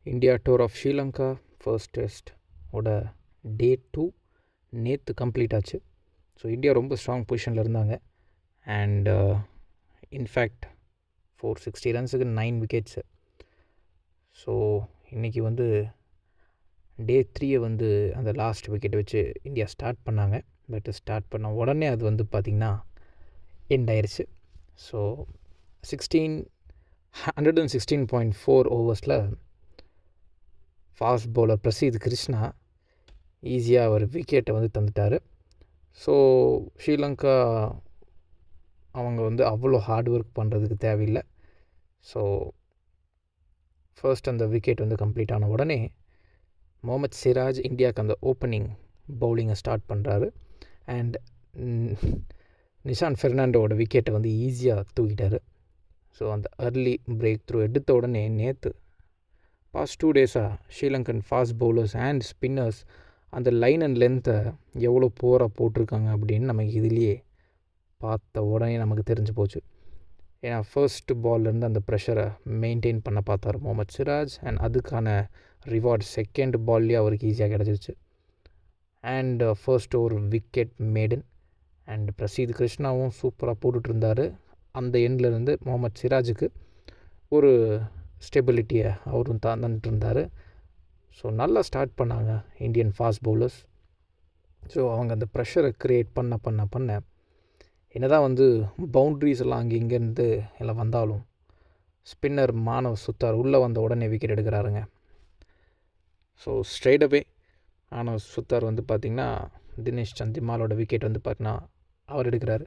India tour of Sri Lanka first test ஓட day 2 நேற்று complete ஆச்சு. ஸோ இந்தியா ரொம்ப ஸ்ட்ராங் பொசிஷனில் இருந்தாங்க. அண்ட் இன்ஃபேக்ட் 460 ரன்ஸுக்கு 9 விக்கெட்ஸு. ஸோ இன்றைக்கி வந்து டே 3 வந்து அந்த லாஸ்ட் விக்கெட்டை வச்சு இந்தியா ஸ்டார்ட் பண்ணாங்க. பட் ஸ்டார்ட் பண்ண உடனே அது வந்து பார்த்திங்கன்னா எண்ட் ஆயிடுச்சு. ஸோ 116.4 ஓவர்ஸில் ஃபாஸ்ட் பவுலர் பிரசீத் கிருஷ்ணா ஈஸியாக ஒரு விக்கெட்டை வந்து தந்துட்டார். ஸோ ஸ்ரீலங்கா அவங்க வந்து அவ்வளோ ஹார்ட் ஒர்க் பண்ணுறதுக்கு தேவையில்லை. ஸோ ஃபர்ஸ்ட் அந்த விக்கெட் வந்து கம்ப்ளீட் ஆன உடனே முகமது சிராஜ் இந்தியாவுக்கு அந்த ஓப்பனிங் பவுலிங்கை ஸ்டார்ட் பண்ணுறாரு. அண்ட் நிஷாந்த் ஃபெர்னாண்டோட விக்கெட்டை வந்து ஈஸியாக தூக்கிட்டார். ஸோ அந்த அர்லி பிரேக் த்ரூ எடுத்த உடனே நேற்று பாஸ்ட் 2 டேஸாக Sri Lankan fast bowlers and spinners அந்த லைன் அண்ட் லென்த்தை எவ்வளோ போராக போட்டிருக்காங்க அப்படின்னு நமக்கு இதுலேயே பார்த்த உடனே நமக்கு தெரிஞ்சு போச்சு. ஏன்னா ஃபர்ஸ்ட் பால்லேருந்து அந்த ப்ரெஷரை மெயின்டைன் பண்ண பார்த்தார் முகமது சிராஜ். அண்ட் அதுக்கான ரிவார்ட் செகண்ட் பால்லேயே அவருக்கு ஈஸியாக கிடச்சிருச்சு. அண்ட் ஃபர்ஸ்ட் ஒரு விக்கெட் மேடன். அண்ட் பிரசீத் கிருஷ்ணாவும் சூப்பராக போட்டுட்ருந்தார். அந்த எண்ட்லேருந்து முகமது சிராஜுக்கு ஒரு ஸ்டெபிலிட்டியை அவரும் தந்துட்டு இருந்தார். ஸோ நல்லா ஸ்டார்ட் பண்ணாங்க இந்தியன் ஃபாஸ்ட் பவுலர்ஸ். ஸோ அவங்க அந்த ப்ரெஷரை க்ரியேட் பண்ண என்ன தான் வந்து பவுண்ட்ரிஸ் எல்லாம் அங்கே இங்கேருந்து எல்லாம் வந்தாலும் ஸ்பின்னர் மானவ் சுத்தார் உள்ளே வந்த உடனே விக்கெட் எடுக்கிறாருங்க. ஸோ ஸ்ட்ரெயிட்டவே மானவ் சுத்தார் வந்து பார்த்திங்கன்னா தினேஷ் சந்திமாலோட விக்கெட் வந்து பார்த்திங்கன்னா அவர் எடுக்கிறாரு.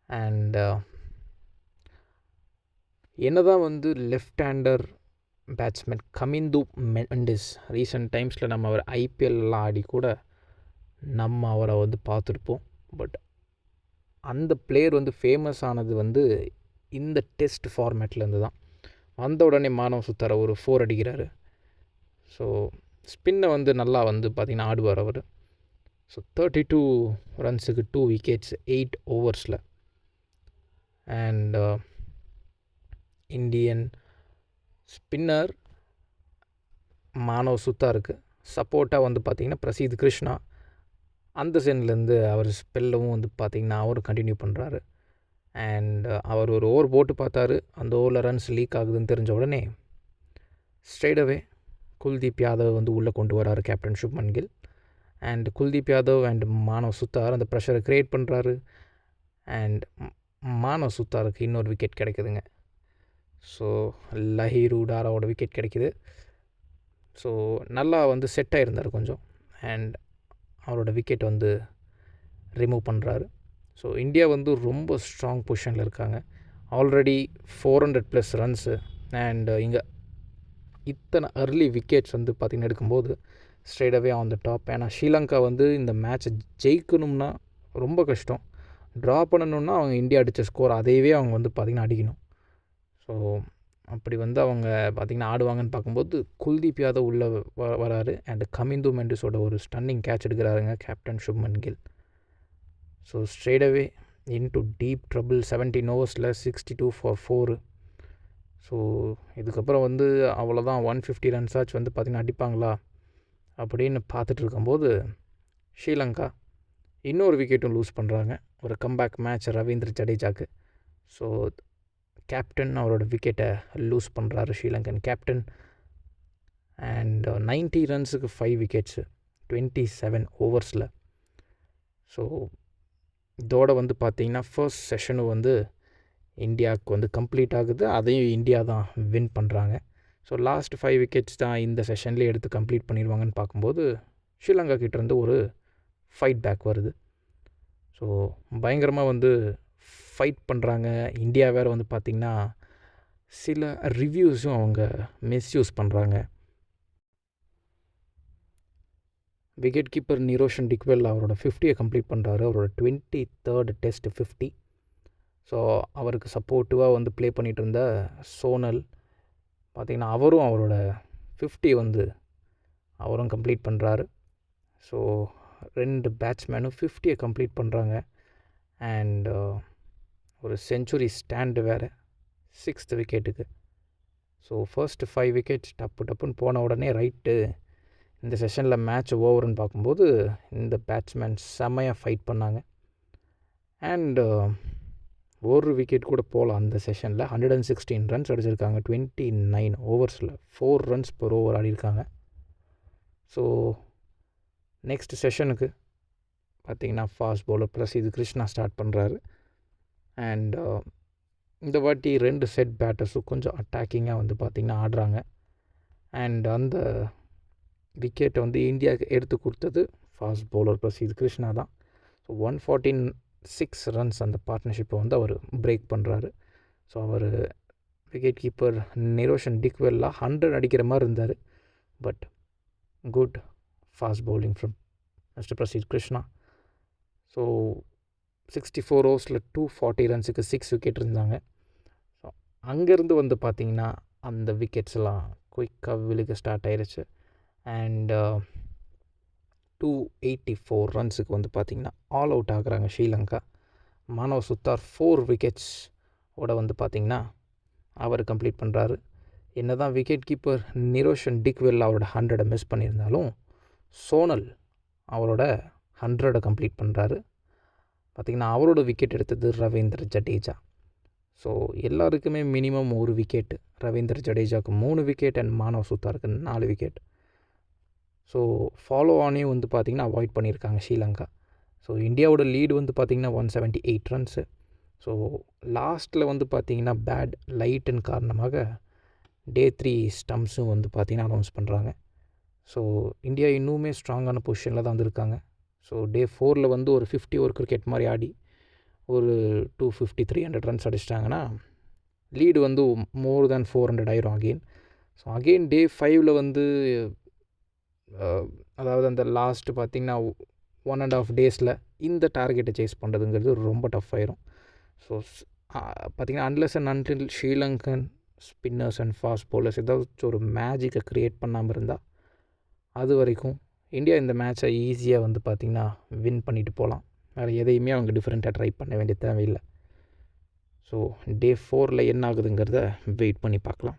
அண்ட் என்ன தான் வந்து left hander batsman Kamindu Mendis recent டைம்ஸில் நம்ம அவர் ஐபிஎல்லாம் ஆடி கூட நம்ம அவரை வந்து பார்த்துருப்போம். பட் அந்த பிளேயர் வந்து ஃபேமஸ் ஆனது வந்து இந்த டெஸ்ட் ஃபார்மேட்லேருந்து தான். வந்த உடனே மானவ் சுத்தார ஒரு 4 அடிக்கிறாரு. ஸோ ஸ்பின்னை வந்து நல்லா வந்து பார்த்திங்கன்னா ஆடுவார் அவர். ஸோ 32 ரன்ஸுக்கு 2 விக்கெட்ஸ் 8 ஓவர்ஸில். அண்ட் இந்தியன் ஸ்பின்னர் மானவ் சுத்தாருக்கு சப்போர்ட்டாக வந்து பார்த்திங்கன்னா பிரசீத் கிருஷ்ணா அந்த சென்ட்லேருந்து அவர் ஸ்பெல்லவும் வந்து பார்த்திங்கன்னா அவர் கண்டினியூ பண்ணுறாரு. அண்ட் அவர் ஒரு ஓவர் போட்டு பார்த்தாரு. அந்த ஓவரில் ரன்ஸ் லீக் ஆகுதுன்னு தெரிஞ்ச உடனே ஸ்ட்ரெயிட்டவே குல்தீப் யாதவ் வந்து உள்ளே கொண்டு வராரு captain Shubman Gill. And Kuldeep Yadav and Manav Suthar அந்த ப்ரெஷரை க்ரியேட் பண்ணுறாரு. அண்ட் மானவ் சுத்தாருக்கு இன்னொரு விக்கெட் கிடைக்குதுங்க. ஸோ லஹீரு டாராவோட விக்கெட் கிடைக்கிது. ஸோ நல்லா வந்து செட் ஆகிருந்தார் கொஞ்சம். அண்ட் அவரோட விக்கெட் வந்து ரிமூவ் பண்ணுறாரு. ஸோ இந்தியா வந்து ரொம்ப ஸ்ட்ராங் பொசிஷனில் இருக்காங்க. Already 400+ runs. அண்ட் இங்கே இத்தனை அர்லி விக்கெட்ஸ் வந்து பார்த்திங்கன்னா எடுக்கும்போது ஸ்ட்ரெயிட்டவே ஆன் த டாப். ஏன்னா ஸ்ரீலங்கா வந்து இந்த மேட்ச்சை ஜெயிக்கணும்னா ரொம்ப கஷ்டம். ட்ரா பண்ணணுன்னா அவங்க இந்தியா அடித்த ஸ்கோர் அதையவே அவங்க வந்து பார்த்திங்கன்னா அடிக்கணும். ஸோ அப்படி வந்து அவங்க பார்த்திங்கன்னா ஆடுவாங்கன்னு பார்க்கும்போது குல்தீப் யாதவ் உள்ளே வராரு. அண்ட் கமிந்து மெண்டிஸோட ஒரு ஸ்டன்னிங் கேட்ச் எடுக்கிறாருங்க கேப்டன் சுப்மன் கில். ஸோ ஸ்ட்ரெயிட்டவே இன்டு டீப் ட்ரபிள் 17 ஓவர்ஸில் 62 for 4. ஸோ இதுக்கப்புறம் வந்து அவ்வளோதான் 150 ரன்ஸாச்சு வந்து பார்த்திங்கன்னா அடிப்பாங்களா அப்படின்னு பார்த்துட்டு இருக்கும்போது ஸ்ரீலங்கா இன்னொரு விக்கெட்டும் லூஸ் பண்ணுறாங்க. ஒரு கம்பேக் மேட்ச் ரவீந்திர ஜடேஜாக்கு. ஸோ கேப்டன் அவரோட விக்கெட்டை லூஸ் பண்ணுறாரு ஸ்ரீலங்கன் கேப்டன். அண்ட் 90 ரன்ஸுக்கு 5 விக்கெட்ஸு 27 ஓவர்ஸில். ஸோ இதோட வந்து பார்த்திங்கன்னா ஃபர்ஸ்ட் செஷனும் வந்து இந்தியாவுக்கு வந்து கம்ப்ளீட் ஆகுது. அதையும் இந்தியா தான் வின் பண்ணுறாங்க. ஸோ லாஸ்ட் 5 விக்கெட்ஸ் தான் இந்த செஷன்லேயே எடுத்து கம்ப்ளீட் பண்ணிடுவாங்கன்னு பார்க்கும்போது ஸ்ரீலங்கா கிட்டேருந்து ஒரு ஃபைட் பேக் வருது. ஸோ பயங்கரமாக வந்து ஃபைட் பண்ணுறாங்க. இந்தியா வேறு வந்து பார்த்திங்கன்னா சில ரிவ்யூஸும் அவங்க மிஸ்யூஸ் பண்ணுறாங்க. விக்கெட் கீப்பர் நிரோஷன் டிக்வெல் அவரோட 50 கம்ப்ளீட் பண்ணுறாரு. அவரோட 23rd டெஸ்ட் 50. ஸோ அவருக்கு சப்போர்ட்டிவாக வந்து ப்ளே பண்ணிகிட்டு இருந்த சோனல் பார்த்திங்கன்னா அவரும் அவரோட 50 வந்து அவரும் கம்ப்ளீட் பண்ணுறாரு. ஸோ 2 பேட்ஸ்மேனும் 50 கம்ப்ளீட் பண்ணுறாங்க. அண்ட் ஒரு செஞ்சுரி ஸ்டாண்டு வேறு 6th விக்கெட்டுக்கு. ஸோ ஃபர்ஸ்ட் 5 விக்கெட்ஸ் டப்புன்னு போன உடனே ரைட்டு இந்த செஷனில் மேட்ச் ஓவர்னு பார்க்கும்போது இந்த பேட்ஸ்மேன் செம்மையாக ஃபைட் பண்ணாங்க. அண்டு ஒரு விக்கெட் கூட போகல அந்த செஷனில். 116 ரன்ஸ் அடிச்சிருக்காங்க 29 ஓவர்ஸில். 4 ரன்ஸ் per ஓவர் ஆடிருக்காங்க. ஸோ நெக்ஸ்ட் செஷனுக்கு பார்த்திங்கன்னா fast bowler Prasidh Krishna start பண்ணுறாரு. அண்ட் இந்த வாட்டி 2 செட் பேட்டர்ஸும் கொஞ்சம் அட்டாக்கிங்காக வந்து பார்த்திங்கன்னா ஆடுறாங்க. அண்ட் அந்த விக்கெட்டை வந்து இந்தியாவுக்கு எடுத்து கொடுத்தது ஃபாஸ்ட் பவுலர் பிரசீத் கிருஷ்ணா தான். ஸோ 146 ரன்ஸ் அந்த பார்ட்னர்ஷிப்பை வந்து அவர் பிரேக் பண்ணுறாரு. ஸோ அவர் விக்கெட் கீப்பர் நிரோஷன் டிக்வெல்லாம் 100 அடிக்கிற மாதிரி இருந்தார். But good fast bowling from mister Prasidh Krishna. So 64 ஓவர்ஸில் 240 ரன்ஸுக்கு 6 wicket இருந்தாங்க. ஸோ அங்கேருந்து வந்து பார்த்திங்கன்னா அந்த விக்கெட்ஸ் எல்லாம் குயிக்காக விழுக ஸ்டார்ட் ஆயிடுச்சு. அண்ட் 284 ரன்ஸுக்கு வந்து பார்த்திங்கன்னா ஆல் அவுட் ஆகுறாங்க ஸ்ரீலங்கா. மானவ் சுத்தார் 4 விக்கெட்ஸ் ஓட வந்து பார்த்திங்கன்னா அவர் கம்ப்ளீட் பண்ணுறாரு. என்ன தான் விக்கெட் கீப்பர் நிரோஷன் டிக்வெல் அவரோட 100 மிஸ் பண்ணியிருந்தாலும் சோனல் அவரோட 100 கம்ப்ளீட் பண்ணுறாரு. பார்த்திங்கன்னா அவரோட விக்கெட் எடுத்தது ரவீந்திர ஜடேஜா. ஸோ எல்லாருக்குமே மினிமம் 1 விக்கெட். ரவீந்திர ஜடேஜாவுக்கு 3 விக்கெட் அண்ட் மானவ் சுத்தாருக்கு 4 விக்கெட். ஸோ ஃபாலோ ஆனையும் வந்து பார்த்திங்கன்னா அவாய்ட் பண்ணியிருக்காங்க ஸ்ரீலங்கா. ஸோ இந்தியாவோட லீடு வந்து பார்த்திங்கன்னா 178 ரன்ஸு. ஸோ லாஸ்ட்டில் வந்து பார்த்திங்கன்னா பேட் லைட்டுன்னு காரணமாக டே 3 ஸ்டம்ப்ஸும் வந்து பார்த்திங்கன்னா அனௌன்ஸ் பண்ணுறாங்க. ஸோ இந்தியா இன்னுமே ஸ்ட்ராங்கான பொசிஷனில் தான் வந்துருக்காங்க. ஸோ டே 4 வந்து ஒரு 50 ஓவர் கிரிக்கெட் மாதிரி ஆடி ஒரு 250-300 ரன்ஸ் அடிச்சிட்டாங்கன்னா லீடு வந்து மோர் தேன் 400 ஆயிரும் அகெயின். ஸோ அகெயின் டே 5 வந்து அதாவது அந்த லாஸ்ட்டு பார்த்திங்கன்னா 1.5 டேஸில் இந்த டார்கெட்டை சேஸ் பண்ணுறதுங்கிறது ரொம்ப டஃப் ஆயிரும். ஸோ பார்த்திங்கன்னா unless and until Sri Lankan spinners and fast bowlers ஏதாச்சும் ஒரு மேஜிக்கை க்ரியேட் பண்ணாமல் இருந்தால் அது வரைக்கும் இந்தியா இந்த மேட்சை ஈஸியாக வந்து பார்த்திங்கன்னா வின் பண்ணிட்டு போகலாம். வேறு எதையுமே அவங்க டிஃப்ரெண்ட்டாக ட்ரை பண்ண வேண்டிய தேவையில்லை. ஸோ டே 4 என்ன ஆகுதுங்கிறத வெயிட் பண்ணி பார்க்கலாம்.